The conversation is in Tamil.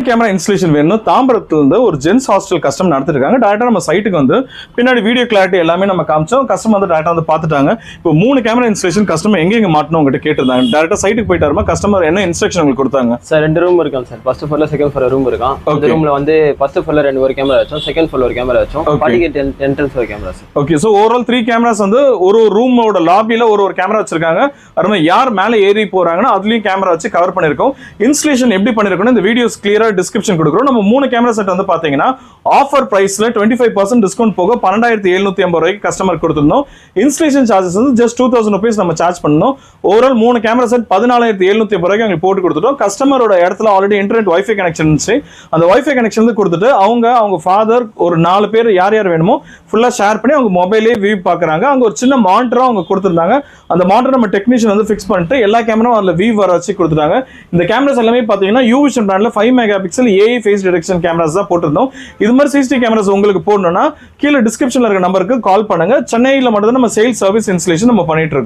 கேமரா இன்ஸ்டலேஷன் வேணும். தாம்பரத்துல இருந்து ஒரு ஜென்ஸ் ஹாஸ்டல் கஸ்டம் நடத்திருக்காங்க. டைரக்டா நம்ம சைட்டுக்கு வந்து பின்னாடி வீடியோ கிளாரிட்டி எல்லாமே நம்ம காமிச்சோம். கஸ்டமர் வந்து டைரக்டா வந்து பார்த்துட்டாங்க. இப்போ 3 கேமரா இன்ஸ்டலேஷன் கஸ்டமர் எங்க மாட்டணும் உங்ககிட்ட கேட்டிருந்தாங்க. டைரக்டா சைட்டுக்கு போயிட்டாருமா கஸ்டமர் என்ன இன்ஸ்ட்ரக்ஷன் உங்களுக்கு கொடுத்தாங்க? சார் 2 ரூம் இருக்காங்க சார். ஃபர்ஸ்ட் ஃப்ளோர்ல செகண்ட் ஃப்ளோர் ரூம் இருக்கான். அந்த ரூம்ல வந்து ஃபர்ஸ்ட் ஃப்ளோர்ல 2 கேமரா வச்சோம், செகண்ட் ஃப்ளோர்ல ஒரு கேமரா வச்சோம், பாடிகேட் என்ட்ரன்ஸ் ஒரு camera sir. Okay, so overall 3 cameras வந்து ஒரு ரூமோட லாபில ஒரு கேமரா வச்சிருக்காங்க. அருமை, யார் மேலே ஏறி போறாங்கன்னா அதுலயும் கேமரா வச்சு கவர் பண்ணிருக்கோம். இன்ஸ்டலேஷன் எப்படி பண்ணிருக்கோம் இந்த வீடியோஸ் கிளியரா டிஸ்கிரிப்ஷன் கொடுக்குறோம். நம்ம 3 கேமரா செட் வந்து பாத்தீங்கன்னா ஆஃபர் பிரைஸ்ல 25% டிஸ்கவுண்ட் போக 12,750 ரூபாய்க்கு கஸ்டமர் கொடுத்திருந்தோம். இன்ஸ்டலேஷன் சார்ஜஸ் வந்து ஜஸ்ட் 2000 rupees நம்ம சார்ஜ் பண்ணோம். ஓவரால் 3 கேமரா செட் 14,750 ரூபாய்க்கு அவங்க போட்டு கொடுத்துட்டோம். கஸ்டமரோட இடத்துல ஆல்ரெடி இன்டர்நெட் வைஃபை கனெக்ஷன் இருந்துச்சு. அந்த வைஃபை கனெக்ஷன் வந்து கொடுத்துட்டு அவங்க ஃபாதர் ஒரு 4 பேர் யார் வேணுமோ ஃபுல்லா ஷேர் பண்ணி அவங்க மொபைலே வியூ பாக்குறாங்க. அங்க ஒரு சின்ன மானிட்டரும் அவங்க கொடுத்திருந்தாங்க. அந்த மானிட்டர் நம்ம டெக்னீஷியன் வந்து ஃபிக்ஸ் பண்ணிட்டு எல்லா கேமராவும் அதுல வியூ வர வச்சு கொடுத்துட்டாங்க. இந்த கேமராஸ் எல்லாமே பாத்தீங்கன்னா யூவிஷன் பிராண்ட்ல 5 megapixel AI face detection cameras தான் போட்டிருந்தோம். இது மாதிரி சிசிடிவி கேமராஸ் உங்களுக்கு போடணும்னா கீழே டிஸ்கிரிப்ஷன்ல இருக்க நம்பருக்கு கால் பண்ணுங்க. சென்னையில மட்டும் தான் நம்ம சேல்ஸ் சர்வீஸ் இன்ஸ்டலேஷன் நம்ம பண்ணிட்டு இருக்கோம்.